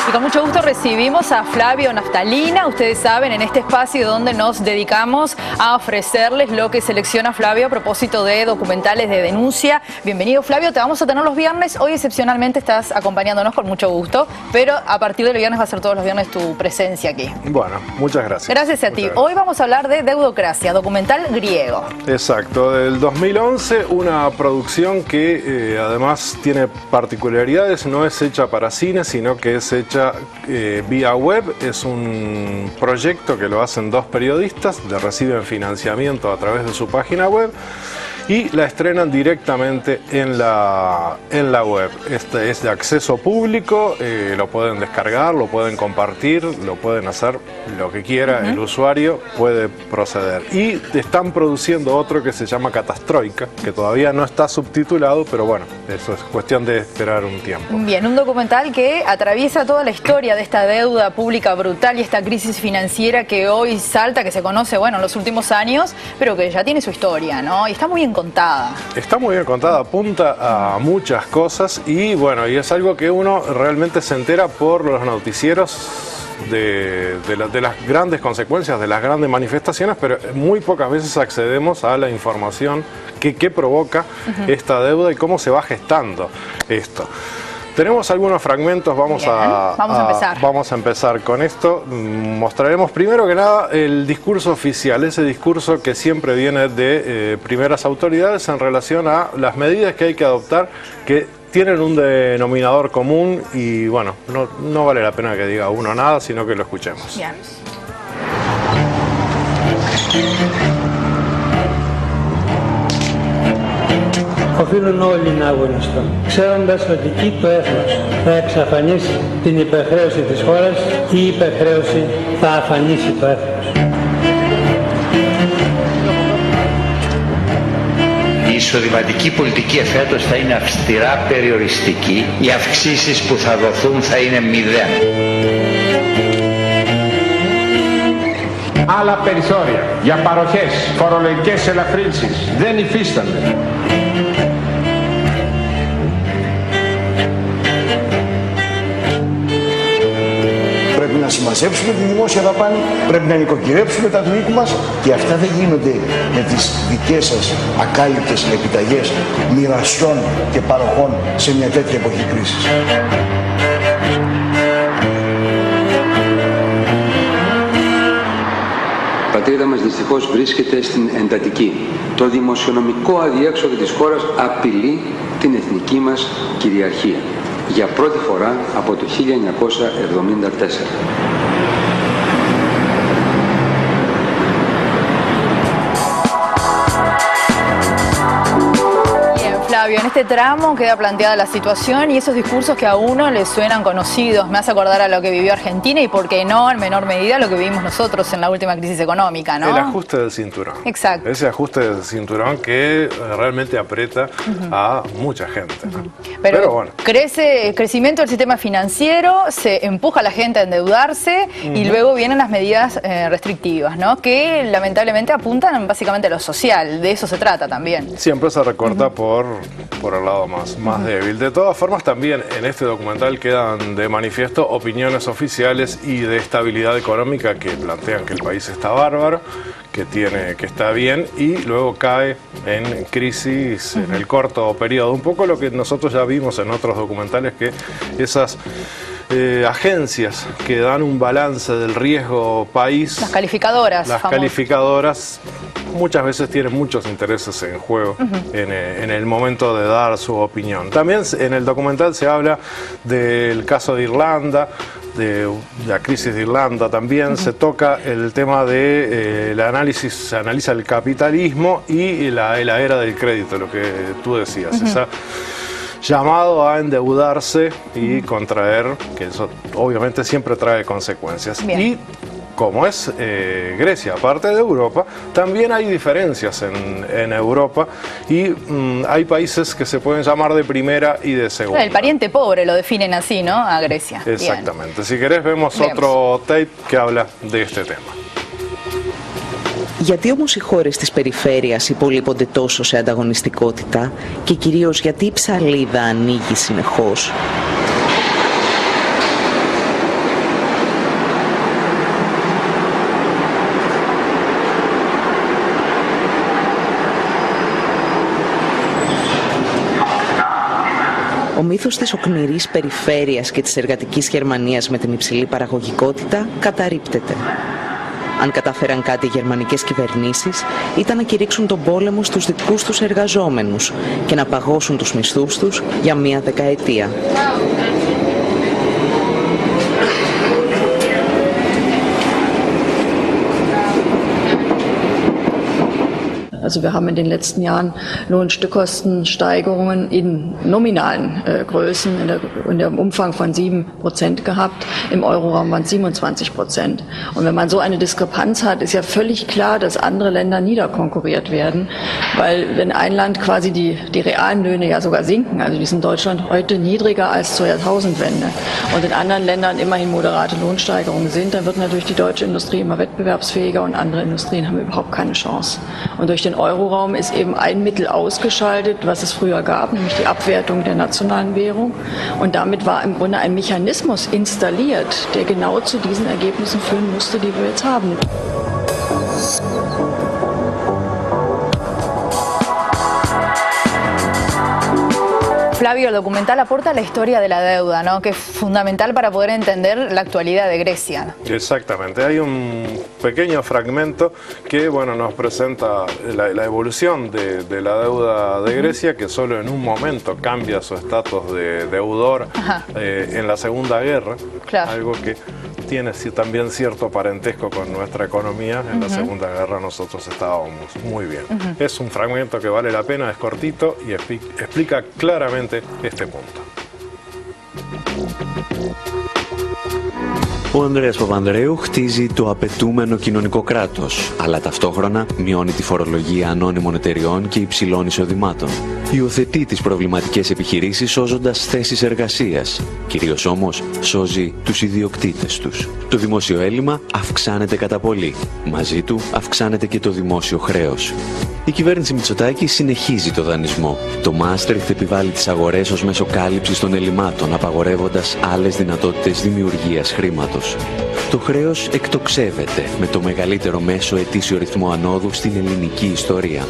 Y con mucho gusto recibimos a Flavio Naftalina. Ustedes saben, en este espacio donde nos dedicamos a ofrecerles lo que selecciona Flavio a propósito de documentales de denuncia. Bienvenido, Flavio. Te vamos a tener los viernes. Hoy excepcionalmente estás acompañándonos con mucho gusto, pero a partir del viernes va a ser todos los viernes tu presencia aquí. Bueno, muchas gracias. Gracias a ti. Hoy vamos a hablar de Deudocracia, documental griego. Exacto, del 2011, una producción que además tiene particularidades. No es hecha para cine, sino que es hecha vía web. Es un proyecto que lo hacen dos periodistas, le reciben financiamiento a través de su página web y la estrenan directamente en la web. Este es de acceso público, lo pueden descargar, lo pueden compartir, lo pueden hacer lo que quiera, el usuario puede proceder. Y están produciendo otro que se llama Catastroika, que todavía no está subtitulado, pero bueno, eso es cuestión de esperar un tiempo. Bien, un documental que atraviesa toda la historia de esta deuda pública brutal y esta crisis financiera que hoy salta, que se conoce, bueno, en los últimos años, pero que ya tiene su historia, ¿no? Y está muy bien contada. Está muy bien contada, apunta a muchas cosas y bueno, y es algo que uno realmente se entera por los noticieros de las grandes consecuencias, de las grandes manifestaciones, pero muy pocas veces accedemos a la información que provoca esta deuda y cómo se va gestando esto. Tenemos algunos fragmentos, vamos a empezar con esto. Mostraremos primero que nada el discurso oficial, ese discurso que siempre viene de primeras autoridades en relación a las medidas que hay que adoptar, que tienen un denominador común y bueno, no vale la pena que diga uno nada, sino que lo escuchemos. Bien. Οφείλουν όλοι να αγωνιστούν, ξέροντας ότι ή το έθνος θα εξαφανίσει την υπερχρέωση της χώρας ή η υπερχρέωση θα αφανίσει το έθνος. Η εισοδηματική πολιτική εφέτος θα είναι αυστηρά περιοριστική, οι αυξήσεις που θα δοθούν θα είναι 0. Άλλα περιθώρια για παροχές, φορολογικές ελαφρύνσεις δεν υφίστανται. Πρέπει να συμμαζέψουμε τη δημόσια δαπάνη, πρέπει να νοικοκυρέψουμε τα του οίκου μας και αυτά δεν γίνονται με τις δικές σας ακάλυπτες επιταγές μοιρασιών και παροχών σε μια τέτοια εποχή κρίσης. Η πατρίδα μας δυστυχώς βρίσκεται στην εντατική. Το δημοσιονομικό αδιέξοδο της χώρας απειλεί την εθνική μας κυριαρχία. Για πρώτη φορά από το 1974. Flavio, en este tramo queda planteada la situación y esos discursos que a uno le suenan conocidos. Me hace acordar a lo que vivió Argentina y, por qué no, en menor medida, lo que vivimos nosotros en la última crisis económica, ¿no? El ajuste del cinturón. Exacto. Ese ajuste del cinturón que realmente aprieta a mucha gente, ¿no? Pero bueno, crece el crecimiento del sistema financiero, se empuja a la gente a endeudarse y luego vienen las medidas restrictivas, ¿no? Que lamentablemente apuntan básicamente a lo social. De eso se trata también. Siempre se recorta por el lado más débil. De todas formas, también en este documental quedan de manifiesto opiniones oficiales y de estabilidad económica que plantean que el país está bárbaro, que está bien y luego cae en crisis en el corto periodo. Un poco lo que nosotros ya vimos en otros documentales, que esas agencias que dan un balance del riesgo país, las calificadoras, muchas veces tienen muchos intereses en juego en el momento de dar su opinión. También en el documental se habla del caso de Irlanda, de la crisis de Irlanda. También se toca el tema de se analiza el capitalismo y la era del crédito, lo que tú decías, esa llamado a endeudarse y contraer, que eso obviamente siempre trae consecuencias. Bien. Y como es Grecia, parte de Europa, también hay diferencias en Europa y hay países que se pueden llamar de primera y de segunda. El pariente pobre lo definen así, ¿no? A Grecia. Exactamente. Bien. Si querés vemos otro tape que habla de este tema. Γιατί όμως οι χώρες της περιφέρειας υπολείπονται τόσο σε ανταγωνιστικότητα και κυρίως γιατί η ψαλίδα ανοίγει συνεχώς? Ο μύθος της οκνηρής περιφέρειας και της εργατικής Γερμανίας με την υψηλή παραγωγικότητα καταρρίπτεται. Αν κατάφεραν κάτι οι γερμανικές κυβερνήσεις, ήταν να κηρύξουν τον πόλεμο στους δικούς τους εργαζόμενους και να παγώσουν τους μισθούς τους για μία δεκαετία. Also wir haben in den letzten Jahren Lohnstückkostensteigerungen in nominalen Größen in dem Umfang von 7% gehabt. Im Euroraum waren es 27%. Und wenn man so eine Diskrepanz hat, ist ja völlig klar, dass andere Länder niederkonkurriert werden. Weil wenn ein Land quasi die realen Löhne ja sogar sinken, also die sind in Deutschland heute niedriger als zur Jahrtausendwende und in anderen Ländern immerhin moderate Lohnsteigerungen sind, dann wird natürlich die deutsche Industrie immer wettbewerbsfähiger und andere Industrien haben überhaupt keine Chance. Und durch den Euroraum ist eben ein Mittel ausgeschaltet, was es früher gab, nämlich die Abwertung der nationalen Währung. Und damit war im Grunde ein Mechanismus installiert, der genau zu diesen Ergebnissen führen musste, die wir jetzt haben. Flavio, el documental aporta la historia de la deuda, ¿no? Que es fundamental para poder entender la actualidad de Grecia. Exactamente, hay un pequeño fragmento que bueno, nos presenta la evolución de la deuda de Grecia, que solo en un momento cambia su estatus de deudor en la Segunda Guerra, claro. Algo que tiene también cierto parentesco con nuestra economía. En la Segunda Guerra nosotros estábamos muy bien. Es un fragmento que vale la pena, es cortito y explica claramente este punto. Ο Ανδρέας Παπανδρέου χτίζει το απαιτούμενο κοινωνικό κράτος, αλλά ταυτόχρονα μειώνει τη φορολογία ανώνυμων εταιριών και υψηλών εισοδημάτων. Υιοθετεί τις προβληματικές επιχειρήσεις σώζοντας θέσεις εργασίας, κυρίως όμως σώζει τους ιδιοκτήτες τους. Το δημόσιο έλλειμμα αυξάνεται κατά πολύ. Μαζί του αυξάνεται και το δημόσιο χρέος. Η κυβέρνηση Μητσοτάκη συνεχίζει το δανεισμό. Το Μάστριχτ επιβάλλει τις αγορές ως μέσο κάλυψης των ελλημάτων, απαγορεύοντας άλλες δυνατότητες δημιουργίας χρήματος. Το χρέος εκτοξεύεται με το μεγαλύτερο μέσο ετήσιο ρυθμό ανόδου στην ελληνική ιστορία.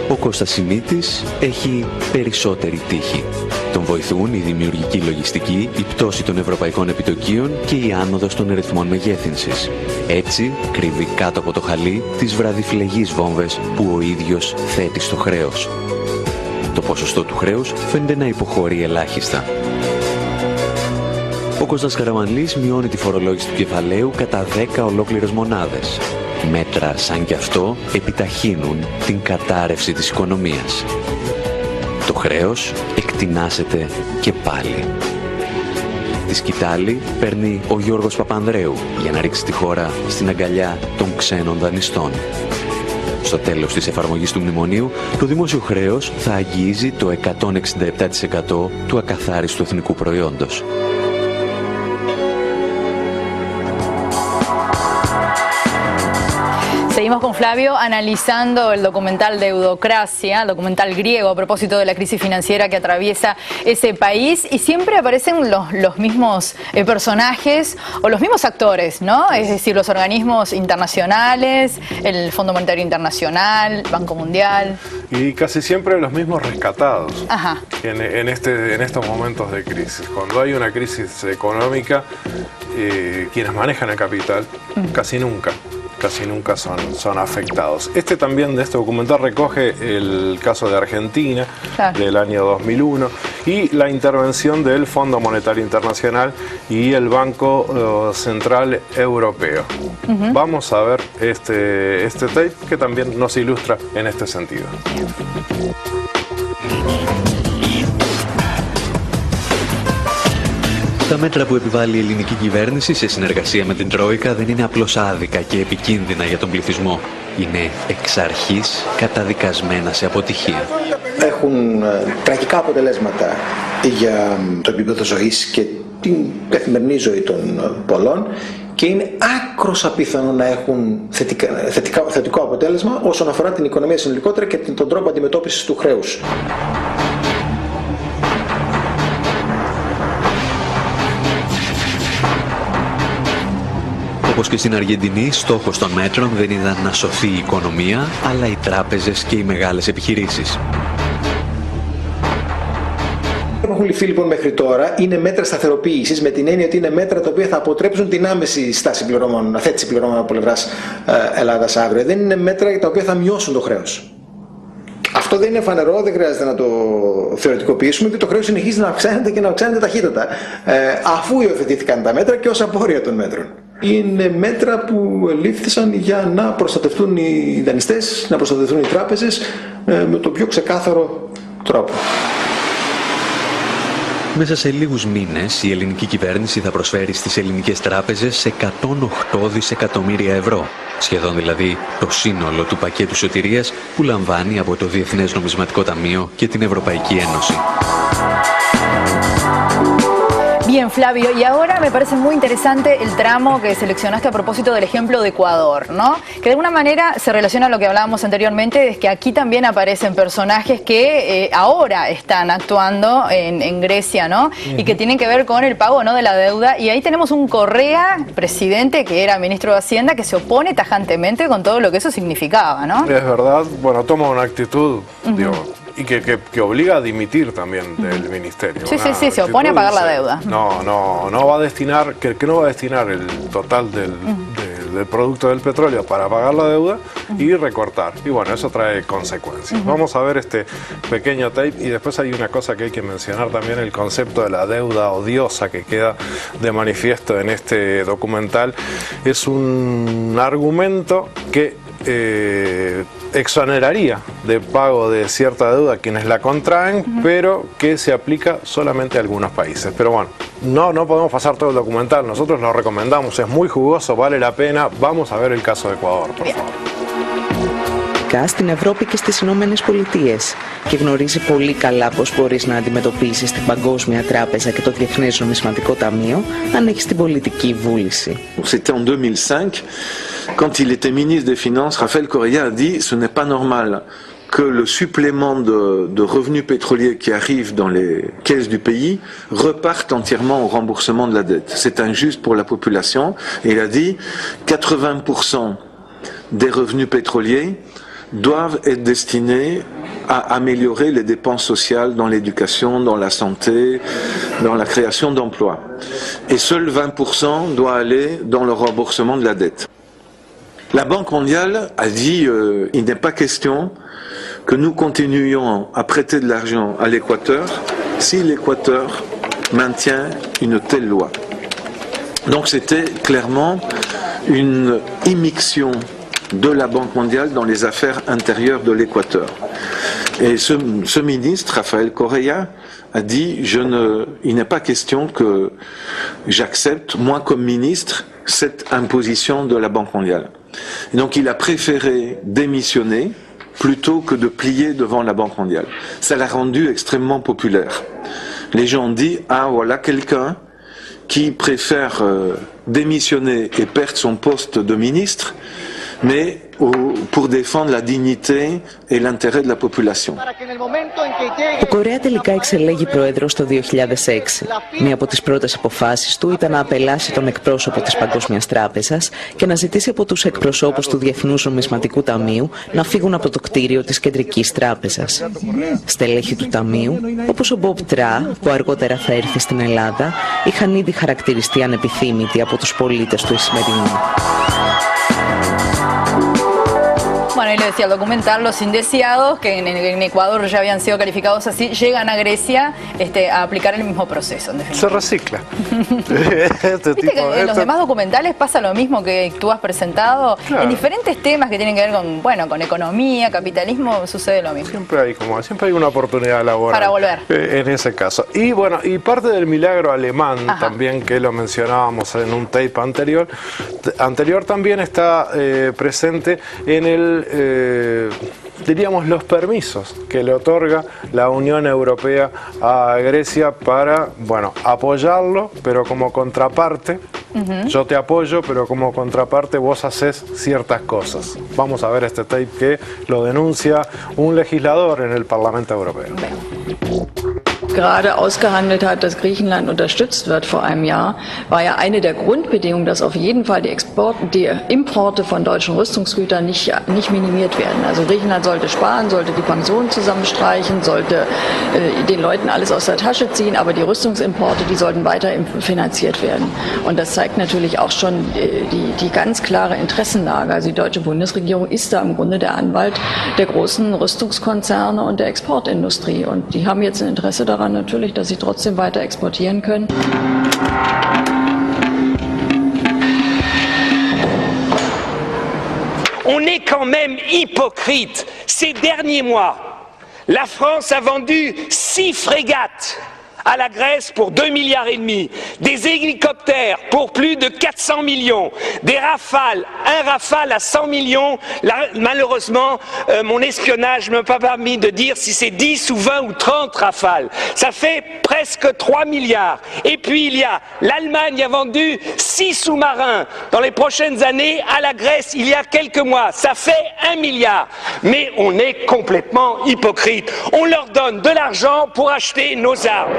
Ο Κώστας Σιμίτης έχει περισσότερη τύχη. Τον βοηθούν η δημιουργική λογιστική, η πτώση των ευρωπαϊκών επιτοκίων και η άνοδος των ρυθμών μεγέθυνσης. Έτσι κρύβει κάτω από το χαλί τις βραδιφλεγείς βόμβες που ο ίδιος θέτει στο χρέος. Το ποσοστό του χρέους φαίνεται να υποχωρεί ελάχιστα. Ο Κώστας Καραμανλής μειώνει τη φορολόγηση του κεφαλαίου κατά 10 ολόκληρες μονάδες. Μέτρα σαν κι αυτό επιταχύνουν την κατάρρευση της οικονομίας. Το χρέος εκτινάσεται και πάλι. Τη σκητάλη παίρνει ο Γιώργος Παπανδρέου για να ρίξει τη χώρα στην αγκαλιά των ξένων δανειστών. Στο τέλος της εφαρμογής του μνημονίου, το δημόσιο χρέος θα αγγίζει το 167% του ακαθάριστου εθνικού προϊόντος. Seguimos con Flavio analizando el documental Deudocracia, el documental griego a propósito de la crisis financiera que atraviesa ese país, y siempre aparecen los mismos personajes o los mismos actores, ¿no? Es decir, los organismos internacionales, el Fondo Monetario Internacional, Banco Mundial. Y casi siempre los mismos rescatados. Ajá. En estos momentos de crisis. Cuando hay una crisis económica, quienes manejan el capital casi nunca son afectados. Este documental recoge el caso de Argentina, claro, del año 2001 y la intervención del Fondo Monetario Internacional y el Banco Central Europeo. Vamos a ver este tape que también nos ilustra en este sentido. Τα μέτρα που επιβάλλει η ελληνική κυβέρνηση σε συνεργασία με την Τρόικα δεν είναι απλώς άδικα και επικίνδυνα για τον πληθυσμό. Είναι εξ αρχής καταδικασμένα σε αποτυχία. Έχουν τραγικά αποτελέσματα για το επίπεδο ζωής και την καθημερινή ζωή των πολλών και είναι άκρως απίθανο να έχουν θετικό αποτέλεσμα όσον αφορά την οικονομία συνολικότερα και τον τρόπο αντιμετώπισης του χρέους. Όπως και στην Αργεντινή, στόχος των μέτρων δεν ήταν να σωθεί η οικονομία, αλλά οι τράπεζες και οι μεγάλες επιχειρήσεις. Που έχουν ληφθεί λοιπόν μέχρι τώρα είναι μέτρα σταθεροποίησης, με την έννοια ότι είναι μέτρα τα οποία θα αποτρέψουν την άμεση αθέτηση πληρωμών από πλευράς Ελλάδας αύριο. Δεν είναι μέτρα τα οποία θα μειώσουν το χρέος. Αυτό δεν είναι φανερό, δεν χρειάζεται να το θεωρητικοποιήσουμε, ότι το χρέος συνεχίζει να αυξάνεται και να αυξάνεται ταχύτατα, αφού υιοθετήθηκαν τα μέτρα και ως απόρρια των μέτρων. Είναι μέτρα που λήφθησαν για να προστατευτούν οι δανειστές, να προστατευτούν οι τράπεζες με τον πιο ξεκάθαρο τρόπο. Μέσα σε λίγους μήνες η ελληνική κυβέρνηση θα προσφέρει στις ελληνικές τράπεζες 108 δισεκατομμύρια ευρώ. Σχεδόν δηλαδή το σύνολο του πακέτου σωτηρίας που λαμβάνει από το Διεθνές Νομισματικό Ταμείο και την Ευρωπαϊκή Ένωση. Bien, Flavio, y ahora me parece muy interesante el tramo que seleccionaste a propósito del ejemplo de Ecuador, ¿no? Que de alguna manera se relaciona a lo que hablábamos anteriormente, es que aquí también aparecen personajes que ahora están actuando en Grecia, ¿no? Y que tienen que ver con el pago, ¿no?, de la deuda. Y ahí tenemos un Correa, presidente, que era ministro de Hacienda, que se opone tajantemente con todo lo que eso significaba, ¿no? Es verdad, bueno, toma una actitud, digo, y que obliga a dimitir también del ministerio. Sí, sí, sí, se opone a pagar la deuda. No va a destinar, que no va a destinar el total del producto del petróleo para pagar la deuda y recortar. Y bueno, eso trae consecuencias. Vamos a ver este pequeño tape y después hay una cosa que hay que mencionar también, el concepto de la deuda odiosa que queda de manifiesto en este documental. Es un argumento que exoneraría de pago de cierta deuda a quienes la contraen, pero que se aplica solamente a algunos países. Pero bueno, no podemos pasar todo el documental, nosotros lo recomendamos, es muy jugoso, vale la pena. Vamos a ver el caso de Ecuador, por favor. Στην Ευρώπη και στις Ηνωμένες Πολιτείες και γνωρίζει πολύ καλά πώς μπορείς να αντιμετωπίσεις την Παγκόσμια Τράπεζα και το Διεθνές Νομισματικό Ταμείο αν έχεις την πολιτική βούληση. C'était en 2005, quand il était ministre des Finances, Rafael Correa a dit « Ce n'est pas normal que le supplément de revenus pétroliers qui arrive dans les caisses du pays reparte entièrement au remboursement de la dette. C'est injuste pour la population. » Et il a dit « 80% des revenus pétroliers doivent être destinés à améliorer les dépenses sociales dans l'éducation, dans la santé, dans la création d'emplois. Et seul 20% doit aller dans le remboursement de la dette. » La Banque mondiale a dit il n'est pas question que nous continuions à prêter de l'argent à l'Équateur si l'Équateur maintient une telle loi. Donc c'était clairement une immixtion de la Banque mondiale dans les affaires intérieures de l'Équateur. Et ce ministre, Rafael Correa, a dit il n'est pas question que j'accepte, moi comme ministre, cette imposition de la Banque mondiale. Et donc il a préféré démissionner plutôt que de plier devant la Banque mondiale. Ça l'a rendu extrêmement populaire. Les gens ont dit « Ah, voilà quelqu'un qui préfère démissionner et perdre son poste de ministre, mais pour défendre la dignité et l'intérêt de la population. » Ο Κορέα τελικά εξελέγει πρόεδρος το 2006. Μία από τις πρώτες αποφάσεις του ήταν να απελάσει τον εκπρόσωπο της Παγκόσμιας Τράπεζας και να ζητήσει από τους εκπροσώπους του Διεθνούς Νομισματικού Ταμείου να φύγουν από το κτίριο της Κεντρικής Τράπεζας. Στελέχη του Ταμείου, όπως ο Μπομπ Τρά, που αργότερα θα έρθει στην Ελλάδα, είχαν ήδη χαρακτηριστεί ανεπιθύμητοι από τους πολίτες του Ισημερινού. Bueno, y lo decía el documental, los indeseados, que en Ecuador ya habían sido calificados así, llegan a Grecia a aplicar el mismo proceso. En definitiva. Se recicla. ¿Viste que en los demás documentales pasa lo mismo que tú has presentado? Claro. En diferentes temas que tienen que ver con, bueno, con economía, capitalismo, sucede lo mismo. Siempre hay una oportunidad laboral. Para volver. En ese caso. Y bueno, y parte del milagro alemán también, que lo mencionábamos en un tape anterior también está presente en el diríamos los permisos que le otorga la Unión Europea a Grecia para, bueno, apoyarlo, pero como contraparte yo te apoyo, pero como contraparte vos haces ciertas cosas. Vamos a ver este tape que lo denuncia un legislador en el Parlamento Europeo. Gerade ausgehandelt hat, dass Griechenland unterstützt wird vor einem Jahr, war ja eine der Grundbedingungen, dass auf jeden Fall die Importe von deutschen Rüstungsgütern nicht minimiert werden. Also Griechenland sollte sparen, sollte die Pensionen zusammenstreichen, sollte den Leuten alles aus der Tasche ziehen, aber die Rüstungsimporte, die sollten weiter finanziert werden. Und das zeigt natürlich auch schon die ganz klare Interessenlage. Also die deutsche Bundesregierung ist da im Grunde der Anwalt der großen Rüstungskonzerne und der Exportindustrie. Und die haben jetzt ein Interesse daran, natürlich, dass sie trotzdem weiter exportieren können. On est quand même hypocrite. Ces derniers mois, la France a vendu 6 frégates à la Grèce pour 2,5 milliards, des hélicoptères pour plus de 400 millions, des Rafales, un Rafale à 100 millions. Là, malheureusement, mon espionnage ne m'a pas permis de dire si c'est 10 ou 20 ou 30 Rafales. Ça fait presque 3 milliards. Et puis il y a, l'Allemagne a vendu 6 sous-marins dans les prochaines années à la Grèce il y a quelques mois. Ça fait 1 milliard. Mais on est complètement hypocrite. On leur donne de l'argent pour acheter nos armes.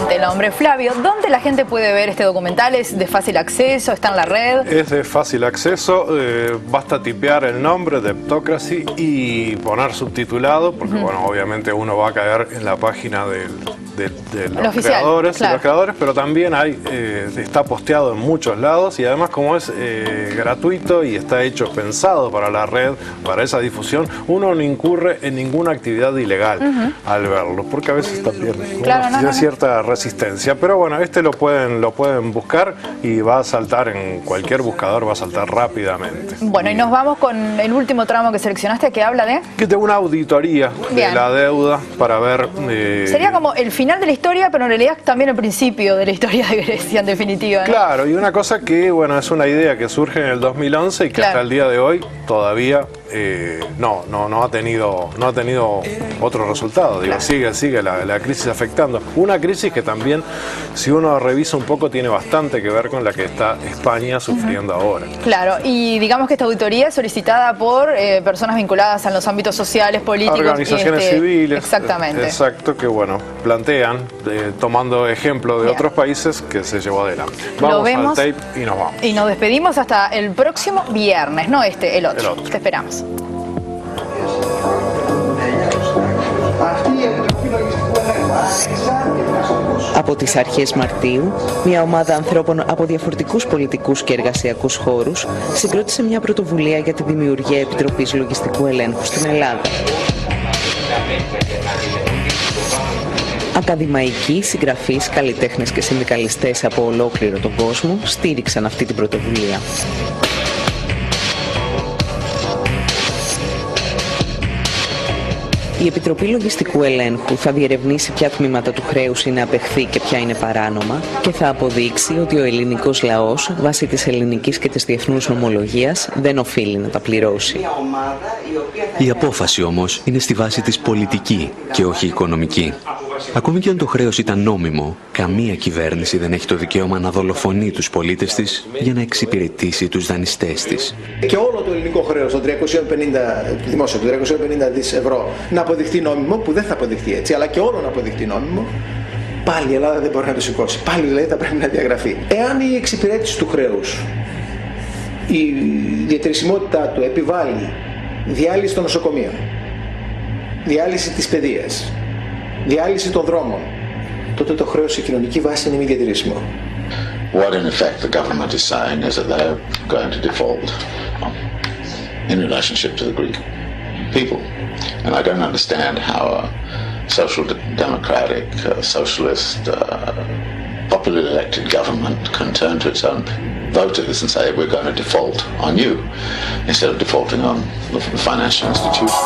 El hombre. Flavio, ¿dónde la gente puede ver este documental? ¿Es de fácil acceso? ¿Está en la red? Es de fácil acceso, basta tipear el nombre de Deptocracy y poner subtitulado, porque bueno, obviamente uno va a caer en la página de los creadores, claro. De los creadores, pero también está posteado en muchos lados y además como es gratuito y está hecho, pensado para la red, para esa difusión, uno no incurre en ninguna actividad ilegal al verlo, porque a veces también tiene cierta resistencia, pero bueno, lo pueden buscar y va a saltar en cualquier buscador, va a saltar rápidamente. Bueno, y nos vamos con el último tramo que seleccionaste, que habla de una auditoría de la deuda para ver... Sería como el final de la historia, pero en realidad también el principio de la historia de Grecia, en definitiva, ¿no? Claro, y una cosa que, bueno, es una idea que surge en el 2011 y que hasta el día de hoy todavía no ha tenido otro resultado. Digo, sigue la crisis afectando. Una crisis que también, si uno revisa un poco, tiene bastante que ver con la que está España sufriendo ahora. Claro, y digamos que esta auditoría es solicitada por personas vinculadas a los ámbitos sociales, políticos. Organizaciones civiles. Exactamente. Exacto, que bueno, plantean, tomando ejemplo de otros países, que se llevó adelante. Vamos al tape y nos vamos. Y nos despedimos hasta el próximo viernes, no el otro. Te esperamos. Από τις αρχές Μαρτίου, μια ομάδα ανθρώπων από διαφορετικούς πολιτικούς και εργασιακούς χώρους συγκρότησε μια πρωτοβουλία για τη δημιουργία Επιτροπής Λογιστικού Ελέγχου στην Ελλάδα. Ακαδημαϊκοί, συγγραφείς, καλλιτέχνες και συνδικαλιστές από ολόκληρο τον κόσμο στήριξαν αυτή την πρωτοβουλία. Η Επιτροπή Λογιστικού Ελέγχου θα διερευνήσει ποια τμήματα του χρέους είναι απεχθή και ποια είναι παράνομα και θα αποδείξει ότι ο ελληνικός λαός, βάσει της ελληνικής και της διεθνούς νομολογίας, δεν οφείλει να τα πληρώσει. Η απόφαση όμως είναι στη βάση της πολιτική και όχι οικονομική. Ακόμη και αν το χρέος ήταν νόμιμο, καμία κυβέρνηση δεν έχει το δικαίωμα να δολοφονεί τους πολίτες της για να εξυπηρετήσει τους δανειστές της. Και όλο το ελληνικό χρέος, το 350 δις ευρώ, να αποδειχτεί νόμιμο, που δεν θα αποδειχτεί έτσι, αλλά και όλο να αποδειχτεί νόμιμο, πάλι η Ελλάδα δεν μπορεί να το σηκώσει. Πάλι δηλαδή θα πρέπει να διαγραφεί. Εάν η εξυπηρέτηση του χρέους, η διατηρησιμότητά του επιβάλλει διάλυση των νοσοκομείων, διάλυση της παιδείας, διάλυση των δρόμων, τότε το χρέος σε κοινωνική βάση είναι μη διατηρήσιμο. What in effect the government is saying is that they're going to default in relationship to the Greek people. And I don't understand how a social democratic, socialist, popularly elected government can turn to its own voters and say we're going to default on you instead of defaulting on the financial institution.